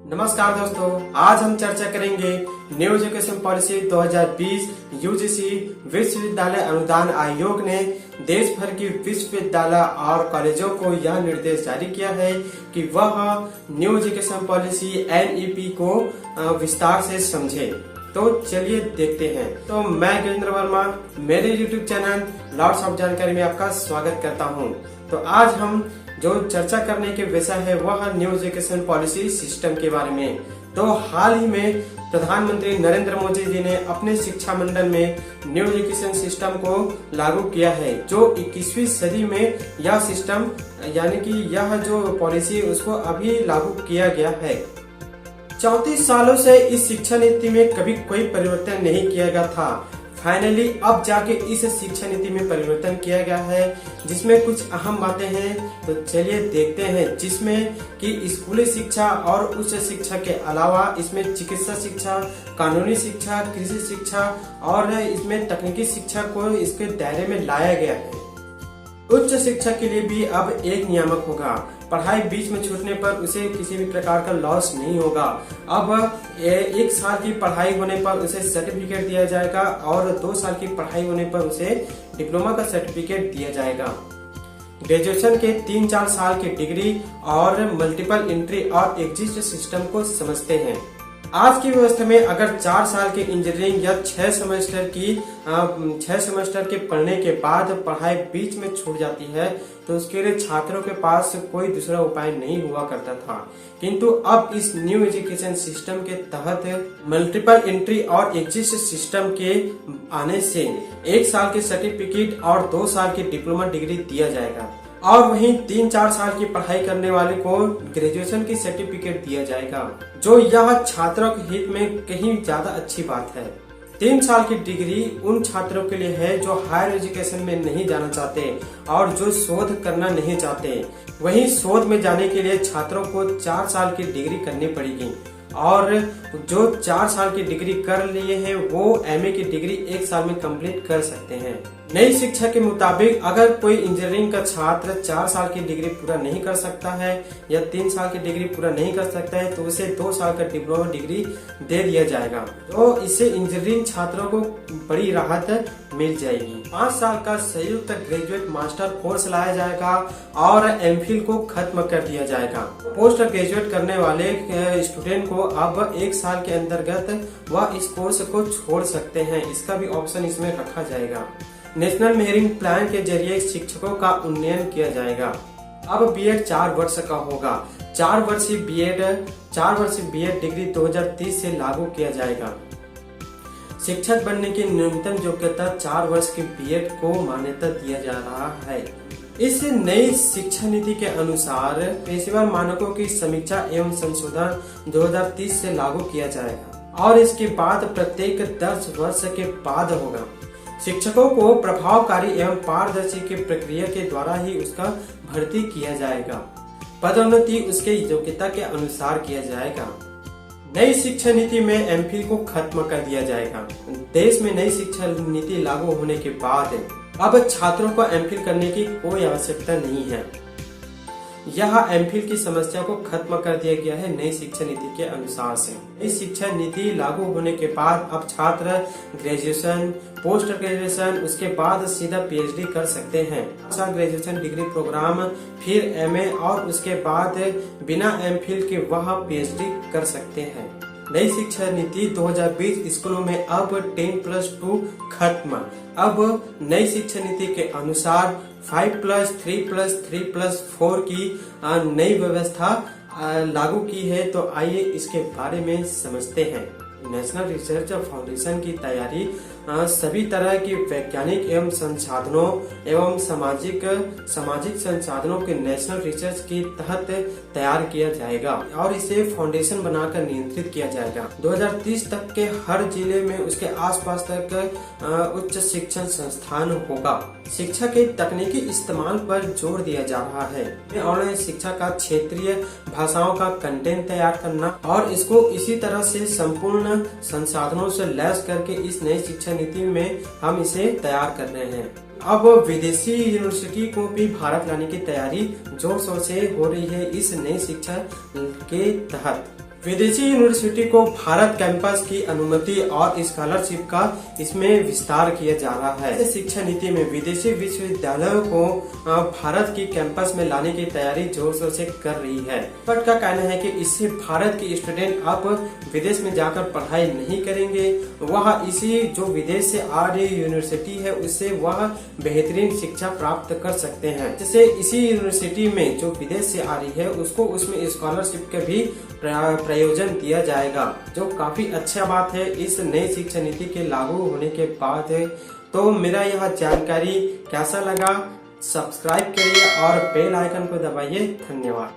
नमस्कार दोस्तों, आज हम चर्चा करेंगे न्यू एजुकेशन पॉलिसी 2020। यूजीसी विश्वविद्यालय अनुदान आयोग ने देश भर की विश्वविद्यालय और कॉलेजों को यह निर्देश जारी किया है कि वह न्यू एजुकेशन पॉलिसी NEP को विस्तार से समझे। तो चलिए देखते हैं। तो मैं गिरिंद्र वर्मा, मेरे YouTube चैनल लॉट्स ऑफ जानकारी में आपका स्वागत करता हूं। तो आज हम जो चर्चा करने के विषय है वह न्यू एजुकेशन पॉलिसी सिस्टम के बारे में। तो हाल ही में प्रधानमंत्री नरेंद्र मोदी जी ने अपने शिक्षा मंडल में न्यू एजुकेशन सिस्टम को लागू किया है, जो 21वीं सदी में यह सिस्टम यानी कि यह जो पॉलिसी है उसको अभी लागू किया गया है। 34 सालों से इस शिक्षा नीति में कभी कोई परिवर्तन नहीं किया गया था। फाइनली अब जाके इस शिक्षा नीति में परिवर्तन किया गया है, जिसमें कुछ अहम बातें हैं। तो चलिए देखते हैं, जिसमें कि स्कूली शिक्षा और उच्च शिक्षा के अलावा इसमें चिकित्सा शिक्षा, कानूनी शिक्षा, कृषि शिक्षा और इसमें तकनीकी शिक्षा को इसके दायरे में लाया गया है। उच्च शिक्षा के लिए भी अब एक नियामक होगा। पढ़ाई बीच में छूटने पर उसे किसी भी प्रकार का लॉस नहीं होगा। अब 1 साल की पढ़ाई होने पर उसे सर्टिफिकेट दिया जाएगा और 2 साल की पढ़ाई होने पर उसे डिप्लोमा का सर्टिफिकेट दिया जाएगा। ग्रेजुएशन के 3-4 साल की डिग्री और मल्टीपल एंट्री और एग्जिट सिस्टम को समझते हैं। आज की व्यवस्था में अगर 4 साल की इंजीनियरिंग या 6 सेमेस्टर के पढ़ने के बाद पढ़ाई बीच में छूट जाती है तो उसके लिए छात्रों के पास कोई दूसरा उपाय नहीं हुआ करता था। किंतु अब इस न्यू एजुकेशन सिस्टम के तहत मल्टीपल एंट्री और एग्जिट सिस्टम के आने से 1 साल की सर्टिफिकेट और 2 साल की डिप्लोमा डिग्री दिया जाएगा और वहीं 3-4 साल की पढ़ाई करने वाले को ग्रेजुएशन की सर्टिफिकेट दिया जाएगा, जो यह छात्रों के हित में कहीं ज्यादा अच्छी बात है। 3 साल की डिग्री उन छात्रों के लिए है जो हायर एजुकेशन में नहीं जाना चाहते और जो शोध करना नहीं चाहते। वहीं शोध में जाने के लिए छात्रों को 4 साल की डिग्री करनी पड़ेगी और जो 4 साल की डिग्री कर लिए हैं वो MA की डिग्री 1 साल में कंप्लीट कर सकते हैं। नई शिक्षा के मुताबिक अगर कोई इंजीनियरिंग का छात्र 4 साल की डिग्री पूरा नहीं कर सकता है या 3 साल की डिग्री पूरा नहीं कर सकता है तो उसे 2 साल का डिप्लोमा डिग्री दे दिया जाएगा। तो इससे इंजीनियरिंग छात्रों को बड़ी राहत मिल जाएगी। 5 साल का संयुक्त ग्रेजुएट मास्टर कोर्स लाया जाएगा और MPhil को खत्म कर दिया जाएगा। पोस्ट ग्रेजुएट करने वाले स्टूडेंट को अब 1 साल के अंतर्गत वह इस कोर्स को छोड़ सकते हैं, इसका भी ऑप्शन इसमें रखा जाएगा। नेशनल मेरिट प्लान के जरिए शिक्षकों का उन्नयन किया जाएगा। अब BEd 4 वर्ष का होगा। 4 वर्षीय BEd डिग्री 2030 से लागू किया जाएगा। शिक्षक बनने की न्यूनतम योग्यता 4 वर्ष की BEd को मान्यता दिया जा रहा है। इस नई शिक्षा नीति के अनुसार पेशेवर मानकों की समीक्षा एवं संशोधन 2030 से लागू किया जाएगा और इसके बाद प्रत्येक 10 वर्ष के बाद होगा। शिक्षकों को प्रभावकारी एवं पारदर्शी की प्रक्रिया के द्वारा ही उसका भर्ती किया जाएगा। पदोन्नति उसके योग्यता के अनुसार किया जाएगा। नई शिक्षा नीति में MPhil को खत्म कर दिया जाएगा। देश में नई शिक्षा नीति लागू होने के बाद अब छात्रों को MPhil करने की कोई आवश्यकता नहीं है। यह MPhil की समस्या को खत्म कर दिया गया है नई शिक्षा नीति के अनुसार से। नई शिक्षा नीति लागू होने के बाद अब छात्र ग्रेजुएशन, पोस्ट ग्रेजुएशन, उसके बाद सीधा PhD कर सकते हैं। ग्रेजुएशन डिग्री प्रोग्राम, फिर MA और उसके बाद बिना MPhil के वह PhD कर सकते हैं। नई शिक्षा नीति 2020 स्कूलों में अब 10+2 खत्म। अब नई शिक्षा नीति के अनुसार 5+3+3+4 की नई व्यवस्था लागू की है। तो आइए इसके बारे में समझते हैं। नेशनल रिसर्च फाउंडेशन की तैयारी सभी तरह की वैज्ञानिक एवं संसाधनों एवं सामाजिक संसाधनों के नेशनल रिसर्च के तहत तैयार किया जाएगा और इसे फाउंडेशन बनाकर नियंत्रित किया जाएगा। 2030 तक के हर जिले में उसके आसपास तक उच्च शिक्षण संस्थान होगा। शिक्षा के तकनीकी इस्तेमाल पर जोर दिया जा रहा है। ऑनलाइन शिक्षा का क्षेत्रीय भाषाओं का कंटेंट तैयार करना और इसको इसी तरह से संपूर्ण संसाधनों से लैस करके इस नई शिक्षा नीति में हम इसे तैयार कर रहे हैं। अब विदेशी यूनिवर्सिटी को भी भारत लाने की तैयारी जोर शोर से हो रही है इस नई शिक्षा के तहत। विदेशी यूनिवर्सिटी को भारत कैंपस की अनुमति और स्कॉलरशिप का इसमें विस्तार किया जा रहा है। शिक्षा नीति में विदेशी विश्वविद्यालयों को भारत की कैंपस में लाने की तैयारी जोर शोर से कर रही है। बट का कहना है कि इससे भारत के स्टूडेंट अब विदेश में जाकर पढ़ाई नहीं करेंगे, वह इसी जो विदेश से आ रही यूनिवर्सिटी है उससे वह बेहतरीन शिक्षा प्राप्त कर सकते हैं। जैसे इसी यूनिवर्सिटी में जो विदेश से आ रही है उसको उसमें स्कॉलरशिप का भी प्रयोजन दिया जाएगा, जो काफी अच्छा बात है इस नई शिक्षा नीति के लागू होने के बाद है। तो मेरा यह जानकारी कैसा लगा, सब्सक्राइब करिए और बेल आइकन को दबाइए। धन्यवाद।